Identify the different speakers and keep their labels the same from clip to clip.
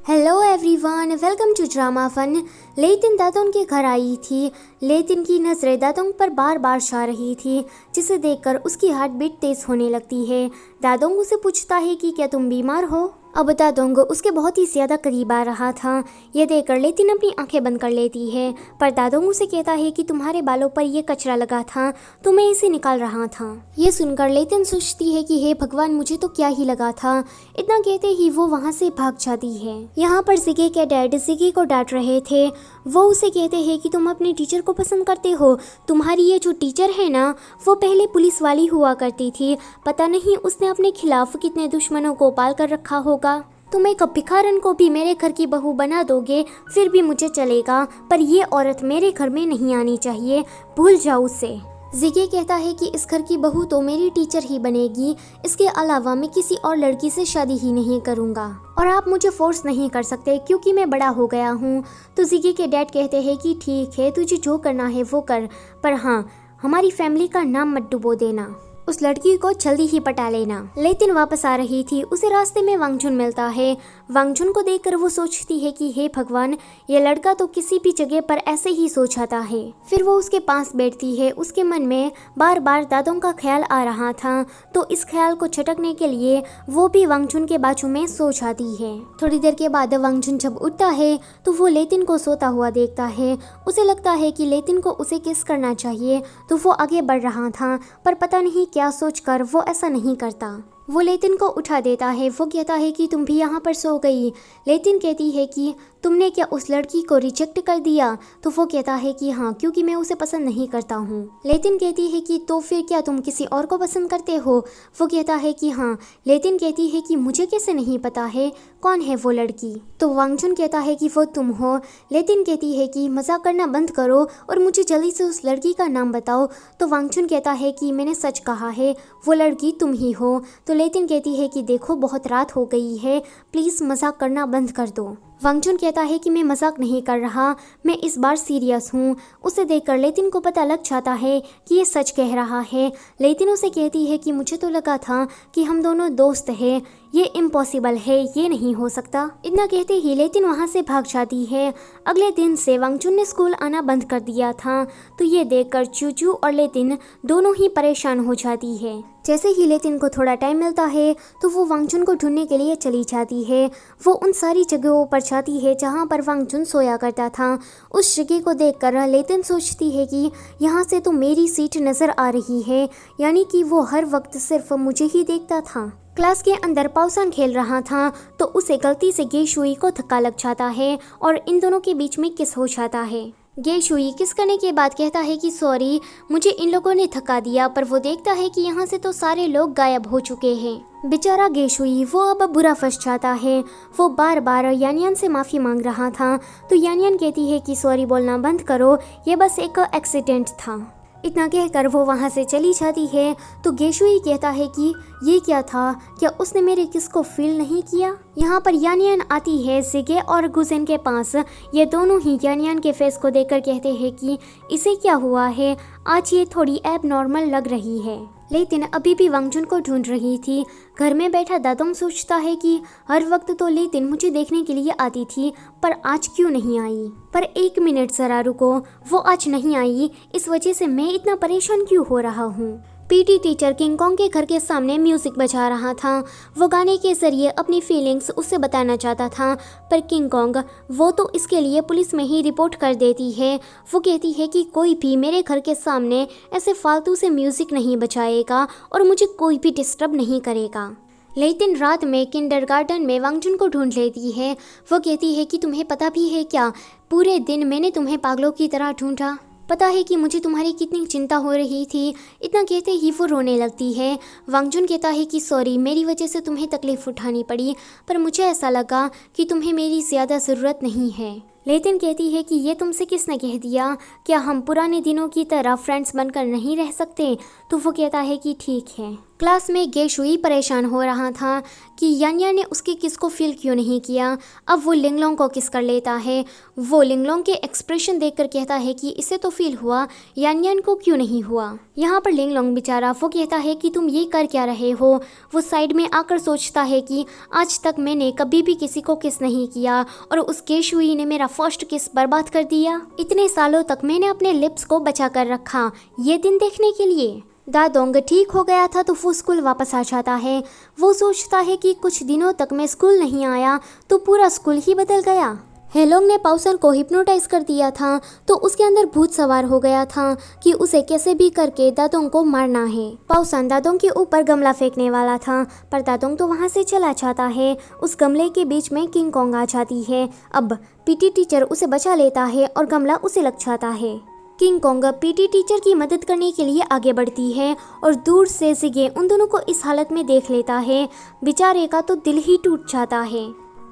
Speaker 1: Hello everyone, welcome to drama fun. लेतिन दादोंग के घर आई थी। लेतिन की नज़रें दादोंग पर बार बार जा रही थी, जिसे देखकर उसकी हार्ट बीट तेज होने लगती है। दादोंग उसे पूछता है कि क्या तुम बीमार हो। अब दादोंग उसके बहुत ही ज़्यादा करीब आ रहा था। यह देखकर लेतिन अपनी आंखें बंद कर लेती है, पर दादोंग उसे कहता है कि तुम्हारे बालों पर यह कचरा लगा था तो मैं इसे निकाल रहा था। ये सुनकर लेतिन सोचती है कि हे भगवान, मुझे तो क्या ही लगा था। इतना कहते ही वो वहाँ से भाग जाती है। यहाँ पर जिगे के डैड जिगे को डांट रहे थे। वो उसे कहते हैं कि तुम अपने टीचर को पसंद करते हो। तुम्हारी ये जो टीचर है ना, वो पहले पुलिस वाली हुआ करती थी। पता नहीं उसने अपने खिलाफ कितने दुश्मनों को पाल कर रखा होगा। तुम एक भिखारन को भी मेरे घर की बहू बना दोगे फिर भी मुझे चलेगा, पर ये औरत मेरे घर में नहीं आनी चाहिए, भूल जाओ उसे। जिगे कहता है कि इस घर की बहू तो मेरी टीचर ही बनेगी, इसके अलावा मैं किसी और लड़की से शादी ही नहीं करूँगा और आप मुझे फोर्स नहीं कर सकते क्योंकि मैं बड़ा हो गया हूँ। तो जिगे के डैड कहते हैं कि ठीक है, तुझे जो करना है वो कर, पर हाँ, हमारी फैमिली का नाम मत डुबो देना। उस लड़की को जल्दी ही पटा लेना। लेतिन वापस आ रही थी, उसे रास्ते में वांगजुन मिलता है। वांगजुन को देखकर वो सोचती है कि हे भगवान, ये लड़का तो किसी भी जगह पर ऐसे ही सोच आता है। फिर वो उसके पास बैठती है। उसके मन में बार बार दादों का ख्याल आ रहा था, तो इस ख्याल को झटकने के लिए वो भी वांगजुन के बाजू में सो जाती है। थोड़ी देर के बाद वांगजुन जब उठता है तो वो लेतिन को सोता हुआ देखता है। उसे लगता है कि लेतिन को उसे किस करना चाहिए, तो वो आगे बढ़ रहा था, पर पता नहीं क्या सोचकर वो ऐसा नहीं करता। वो लेतिन को उठा देता है। वो कहता है कि तुम भी यहाँ पर सो गई। लेतिन कहती है कि तुमने क्या उस लड़की को रिजेक्ट कर दिया। तो वो कहता है कि हाँ, क्योंकि मैं उसे पसंद नहीं करता हूँ। लेतिन कहती है कि तो फिर क्या तुम किसी और को पसंद करते हो। वो कहता है कि हाँ। लेतिन कहती है कि मुझे कैसे नहीं पता है कौन है वो लड़की। तो वांगजुन कहता है कि वो तुम हो। लेतिन कहती है कि मजाक करना बंद करो और मुझे जल्दी से उस लड़की का नाम बताओ। तो वांगजुन कहता है कि मैंने सच कहा है, वो लड़की तुम ही हो। तो लेतिन कहती है कि देखो, बहुत रात हो गई है, प्लीज़ मजाक करना बंद कर दो। वांगजुन कहता है कि मैं मजाक नहीं कर रहा, मैं इस बार सीरियस हूँ। उसे देखकर लेतिन को पता लग जाता है कि ये सच कह रहा है। लेतिन उसे कहती है कि मुझे तो लगा था कि हम दोनों दोस्त हैं, ये इम्पॉसिबल है, ये नहीं हो सकता। इतना कहते ही लेतिन वहाँ से भाग जाती है। अगले दिन से वांगजुन ने स्कूल आना बंद कर दिया था, तो ये देखकर चूचू और लेतिन दोनों ही परेशान हो जाती है। जैसे ही लेतिन को थोड़ा टाइम मिलता है तो वो वांगजुन को ढूंढने के लिए चली जाती है। वो उन सारी जगहों पर जाती है जहाँ पर वांगजुन सोया करता था। उस जगह को देखकर लेतिन सोचती है कि यहाँ से तो मेरी सीट नज़र आ रही है, यानी कि वो हर वक्त सिर्फ मुझे ही देखता था। क्लास के अंदर पाउसान खेल रहा था, तो उसे गलती से गे शुई को धक्का लग जाता है और इन दोनों के बीच में किस हो जाता है। गे शुई किस करने के बाद कहता है कि सॉरी, मुझे इन लोगों ने धक्का दिया, पर वो देखता है कि यहाँ से तो सारे लोग गायब हो चुके हैं। बेचारा गे शुई वो अब बुरा फंस जाता है। वो बार बार यानियन से माफ़ी मांग रहा था, तो यानियन कहती है कि सॉरी बोलना बंद करो, ये बस एक एक्सीडेंट था। इतना कहकर वो वहाँ से चली जाती है। तो गे शुई कहता है कि ये क्या था, क्या उसने मेरे किस को फील नहीं किया। यहाँ पर यानियन आती है जिगे और गुजेन के पास। ये दोनों ही यानियन के फेस को देखकर कहते हैं कि इसे क्या हुआ है, आज ये थोड़ी एब नॉर्मल लग रही है। लेतिन अभी भी वांगजुन को ढूंढ रही थी। घर में बैठा दादोंग सोचता है कि हर वक्त तो लेतिन मुझे देखने के लिए आती थी, पर आज क्यों नहीं आई। पर एक मिनट जरा रुको, वो आज नहीं आई, इस वजह से मैं इतना परेशान क्यों हो रहा हूँ। पीटी टीचर किंग कॉन्ग के घर के सामने म्यूजिक बजा रहा था। वो गाने के जरिए अपनी फीलिंग्स उससे बताना चाहता था, पर किंग कॉन्ग वो तो इसके लिए पुलिस में ही रिपोर्ट कर देती है। वो कहती है कि कोई भी मेरे घर के सामने ऐसे फालतू से म्यूजिक नहीं बजाएगा और मुझे कोई भी डिस्टर्ब नहीं करेगा। लेतिन रात में किंडरगार्टन में वांगजुन को ढूंढ लेती है। वो कहती है कि तुम्हें पता भी है क्या, पूरे दिन मैंने तुम्हें पागलों की तरह ढूंढा, पता है कि मुझे तुम्हारी कितनी चिंता हो रही थी। इतना कहते ही वो रोने लगती है। वांगजुन कहता है कि सॉरी, मेरी वजह से तुम्हें तकलीफ उठानी पड़ी, पर मुझे ऐसा लगा कि तुम्हें मेरी ज़्यादा ज़रूरत नहीं है। लेतिन कहती है कि ये तुमसे किसने कह दिया, क्या हम पुराने दिनों की तरह फ्रेंड्स बनकर नहीं रह सकते। तो वो कहता है कि ठीक है। क्लास में गेशुई परेशान हो रहा था कि यानयान ने उसकी किस को फील क्यों नहीं किया। अब वो लिंगलोंग को किस कर लेता है। वो लिंगलोंग के एक्सप्रेशन देखकर कहता है कि इसे तो फील हुआ, यानयान को क्यों नहीं हुआ। यहाँ पर लिंगलोंग बेचारा वो कहता है कि तुम ये कर क्या रहे हो। वो साइड में आकर सोचता है कि आज तक मैंने कभी भी किसी को किस नहीं किया और उस गेशुई ने मेरा फर्स्ट किस बर्बाद कर दिया। इतने सालों तक मैंने अपने लिप्स को बचा कर रखा ये दिन देखने के लिए। दादोंग ठीक हो गया था तो वो स्कूल वापस आ जाता है। वो सोचता है कि कुछ दिनों तक मैं स्कूल नहीं आया तो पूरा स्कूल ही बदल गया। हेलोंग ने पाउसन को हिप्नोटाइज कर दिया था तो उसके अंदर भूत सवार हो गया था कि उसे कैसे भी करके दादोंग को मारना है। पाउसन दादोंग के ऊपर गमला फेंकने वाला था पर दादोंग तो वहां से चला जाता है। उस गमले के बीच में किंग कॉन्ग आ जाती है। अब पीटी टीचर उसे बचा लेता है और गमला उसे लग जाता है। किंग कॉन्ग पीटी टीचर की मदद करने के लिए आगे बढ़ती है और दूर से जिगे उन दोनों को इस हालत में देख लेता है। बेचारे का तो दिल ही टूट जाता है।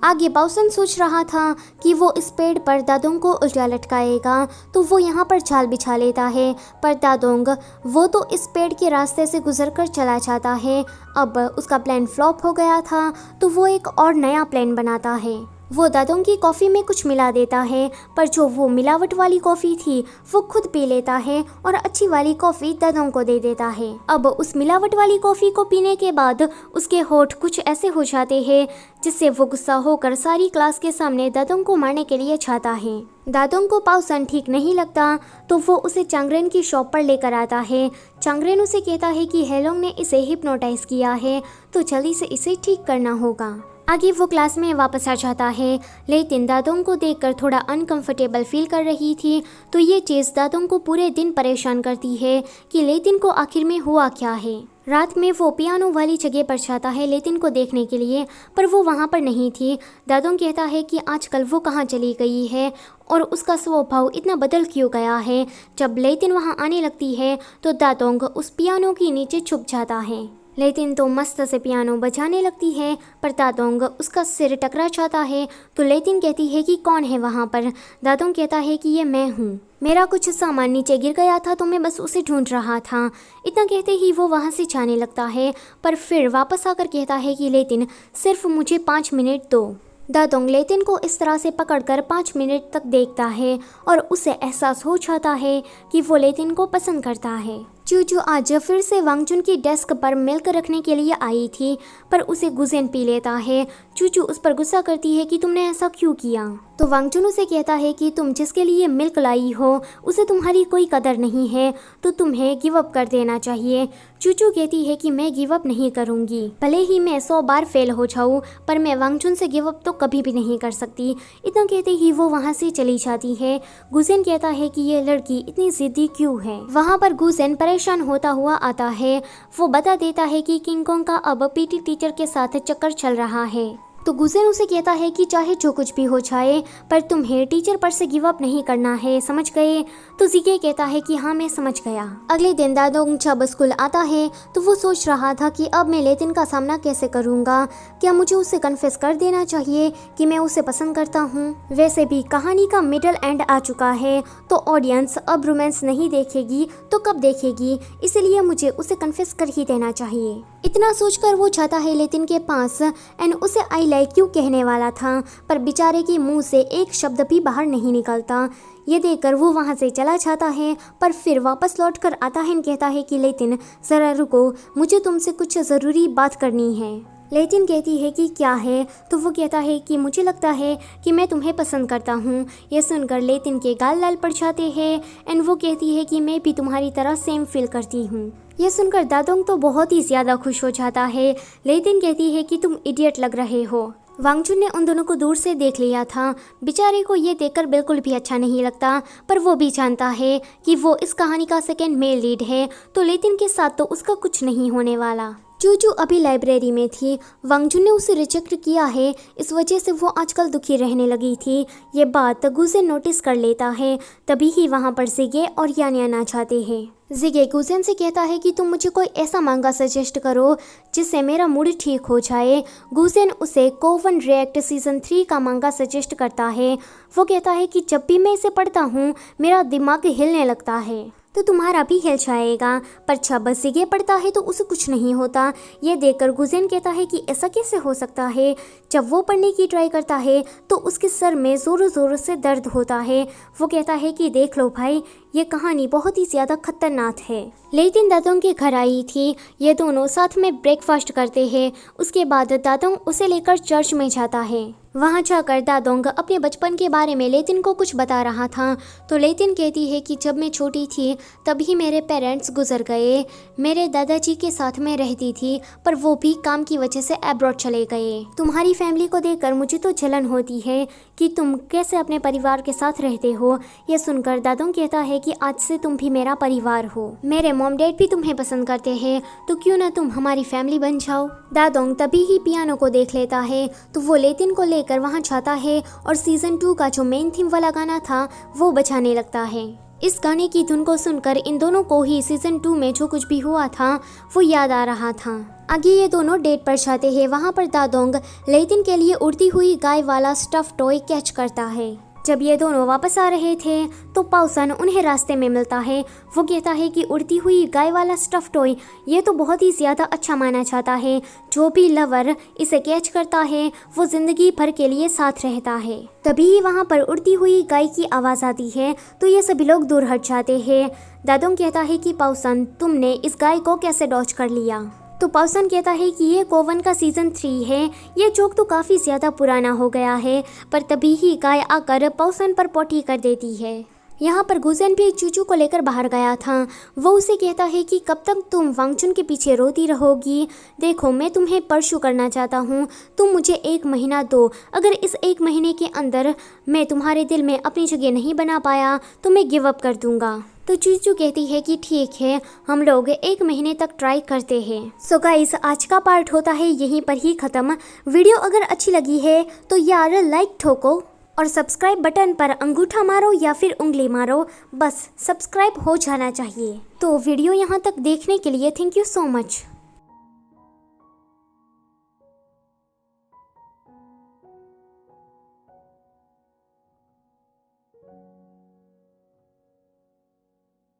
Speaker 1: आगे पाउसन सोच रहा था कि वो इस पेड़ पर दादोंग को उल्टा लटकाएगा तो वो यहाँ पर जाल बिछा लेता है पर दादोंग वो तो इस पेड़ के रास्ते से गुजरकर चला जाता है। अब उसका प्लान फ्लॉप हो गया था तो वो एक और नया प्लान बनाता है। वो दादोंग की कॉफ़ी में कुछ मिला देता है पर जो वो मिलावट वाली कॉफ़ी थी वो खुद पी लेता है और अच्छी वाली कॉफ़ी दादोंग को दे देता है। अब उस मिलावट वाली कॉफ़ी को पीने के बाद उसके होठ कुछ ऐसे हो जाते हैं जिससे वो गुस्सा होकर सारी क्लास के सामने दादोंग को मारने के लिए चाहता है। दादोंग को पाउसन ठीक नहीं लगता तो वो उसे चांगरेन की शॉप पर लेकर आता है। चांगरेन उसे कहता है कि हेलोंग ने इसे हिप्नोटाइज किया है तो जल्दी से इसे ठीक करना होगा। आगे वो क्लास में वापस आ जाता है लेकिन दादोंग को देखकर थोड़ा अनकंफर्टेबल फील कर रही थी तो ये चीज़ दादोंग को पूरे दिन परेशान करती है कि लेतिन को आखिर में हुआ क्या है। रात में वो पियानो वाली जगह पर जाता है लेतिन को देखने के लिए पर वो वहाँ पर नहीं थी। दादोंग कहता है कि आजकल वो कहाँ चली गई है और उसका स्वभाव इतना बदल क्यों गया है। जब लेतिन वहाँ आने लगती है तो दादोंग उस पियानो के नीचे छुप जाता है। लेतिन तो मस्त से पियानो बजाने लगती है पर दादोंग उसका सिर टकरा जाता है तो लेतिन कहती है कि कौन है वहाँ पर। दादोंग कहता है कि ये मैं हूँ, मेरा कुछ सामान नीचे गिर गया था तो मैं बस उसे ढूंढ रहा था। इतना कहते ही वो वहाँ से जाने लगता है पर फिर वापस आकर कहता है कि लेतिन सिर्फ मुझे 5 मिनट दो। दादोंग लेतिन को इस तरह से पकड़कर 5 मिनट तक देखता है और उसे एहसास हो जाता है कि वो लेतिन को पसंद करता है। चूचू आज फिर से वांगचुन की डेस्क पर मिल्क रखने के लिए आई थी पर उसे गुजेन पी लेता है। चूचू उस पर गुस्सा करती है कि तुमने ऐसा क्यों किया तो वांगचुन उसे कहता है कि तुम जिसके लिए मिल्क लाई हो उसे तुम्हारी कोई कदर नहीं है तो तुम्हें गिव अप कर देना चाहिए। चूचू कहती है कि मैं गिव अप नहीं करूंगी, भले ही मैं 100 बार फेल हो जाऊँ पर मैं वांगचुन से गिव अप तो कभी भी नहीं कर सकती। इतना कहते ही वो वहाँ से चली जाती है। गुजेन कहता है कि ये लड़की इतनी जिद्दी क्यों है। वहाँ पर गुजेन परेशान होता हुआ आता है। वो बता देता है कि किंग कॉन्ग का अब पीटी टीचर के साथ चक्कर चल रहा है तो गुजेन उसे कहता है कि चाहे जो कुछ भी हो जाए पर तुम्हें टीचर पर से गिव अप नहीं करना है, समझ गए। तो जिगे कहता है कि हाँ मैं समझ गया। अगले दिन दादोंग जब स्कूल आता है तो वो सोच रहा था कि अब मैं लेतिन का सामना कैसे करूँगा। क्या मुझे उसे कन्फेस कर देना चाहिए कि मैं उसे पसंद करता हूँ। वैसे भी कहानी का मिडल एंड आ चुका है तो ऑडियंस अब रोमांस नहीं देखेगी तो कब देखेगी, इसलिए मुझे उसे कन्फेस कर ही देना चाहिए। इतना सोचकर वो जाता है लेतिन के पास एंड उसे आई लाइक यू कहने वाला था पर बेचारे के मुंह से एक शब्द भी बाहर नहीं निकलता। ये देखकर वो वहाँ से चला जाता है पर फिर वापस लौटकर आता है और कहता है कि लेतिन ज़रा रुको, मुझे तुमसे कुछ ज़रूरी बात करनी है। लेतिन कहती है कि क्या है तो वो कहता है कि मुझे लगता है कि मैं तुम्हें पसंद करता हूँ। ये सुनकर लेतिन के गाल लाल पड़ जाते हैं एंड वो कहती है कि मैं भी तुम्हारी तरह सेम फील करती हूँ। ये सुनकर दादोंग तो बहुत ही ज़्यादा खुश हो जाता है। लेतिन कहती है कि तुम इडियट लग रहे हो। वांगचुन ने उन दोनों को दूर से देख लिया था। बेचारे को ये देखकर बिल्कुल भी अच्छा नहीं लगता पर वो भी जानता है कि वो इस कहानी का सेकंड मेल लीड है तो लेतिन के साथ तो उसका कुछ नहीं होने वाला। चूचू अभी लाइब्रेरी में थी। वांगचुन ने उसे रिजेक्ट किया है, इस वजह से वो आजकल दुखी रहने लगी थी। ये बात गुजेन नोटिस कर लेता है। तभी ही वहाँ पर जिगे और यानयान आ जाते हैं। जिगे गुजेन से कहता है कि तुम मुझे कोई ऐसा मांगा सजेस्ट करो जिससे मेरा मूड ठीक हो जाए। गुजेन उसे कोवन रिएक्ट सीजन 3 का मांगा सजेस्ट करता है। वो कहता है कि जब भी मैं इसे पढ़ता हूँ मेरा दिमाग हिलने लगता है। तो तुम्हारा भी हिल जाएगा। पर जब सिगे पड़ता है तो उसे कुछ नहीं होता। ये देखकर गुजेन कहता है कि ऐसा कैसे हो सकता है। जब वो पढ़ने की ट्राई करता है तो उसके सर में ज़ोरों ज़ोरों से दर्द होता है। वो कहता है कि देख लो भाई, ये कहानी बहुत ही ज़्यादा खतरनाक है। लेकिन दादोंग के घर आई थी। ये दोनों साथ में ब्रेकफास्ट करते हैं। उसके बाद दादोंग उसे लेकर चर्च में जाता है। वहाँ जाकर दादोंग अपने बचपन के बारे में लेतिन को कुछ बता रहा था। तो लेतिन कहती है कि जब मैं छोटी थी तभी मेरे पेरेंट्स गुजर गए। मेरे दादाजी के साथ में रहती थी, पर वो भी काम की वजह से अब्रॉड चले गए। तुम्हारी फैमिली को देखकर मुझे तो जलन होती है कि तुम कैसे अपने परिवार के साथ रहते हो। ये सुनकर दादोंग कहता है कि आज से तुम भी मेरा परिवार हो। मेरे मॉम डैड भी तुम्हें पसंद करते हैं, तो क्यों ना तुम हमारी फैमिली बन जाओ। दादोंग तभी ही पियानो को देख लेता है, तो वो लेतिन को लेकर वहाँ जाता है और सीजन 2 का जो मेन थीम वाला गाना था वो बजाने लगता है। इस गाने की धुन को सुनकर इन दोनों को ही सीजन 2 में जो कुछ भी हुआ था वो याद आ रहा था। आगे ये दोनों डेट पर जाते हैं। वहाँ पर दादोंग लेतिन के लिए उड़ती हुई गाय वाला स्टफ टॉय कैच करता है। जब ये दोनों वापस आ रहे थे तो पाउसन उन्हें रास्ते में मिलता है। वो कहता है कि उड़ती हुई गाय वाला स्टफ टॉय ये तो बहुत ही ज़्यादा अच्छा माना जाता है। जो भी लवर इसे कैच करता है वो ज़िंदगी भर के लिए साथ रहता है। तभी वहाँ पर उड़ती हुई गाय की आवाज़ आती है, तो ये सभी लोग दूर हट जाते हैं। दादोंग कहता है कि पाउसन, तुमने इस गाय को कैसे डॉच कर लिया। तो पाउसन कहता है कि ये कोवन का सीजन 3 है। ये जोक तो काफ़ी ज़्यादा पुराना हो गया है। पर तभी ही गाय आकर पाउसन पर पोटी कर देती है। यहाँ पर गुजेन भी चूचू को लेकर बाहर गया था। वो उसे कहता है कि कब तक तुम वांगचुन के पीछे रोती रहोगी। देखो, मैं तुम्हें परसू करना चाहता हूँ, तुम मुझे 1 महीना दो। अगर इस 1 महीने के अंदर मैं तुम्हारे दिल में अपनी जगह नहीं बना पाया तो मैं गिव अप कर दूंगा। तो चूचू कहती है कि ठीक है, हम लोग 1 महीने तक ट्राई करते हैं। सो गाइस, आज का पार्ट होता है यहीं पर ही ख़त्म। वीडियो अगर अच्छी लगी है तो यार लाइक ठोको और सब्सक्राइब बटन पर अंगूठा मारो या फिर उंगली मारो, बस सब्सक्राइब हो जाना चाहिए। तो वीडियो यहाँ तक देखने के लिए थैंक यू सो मच।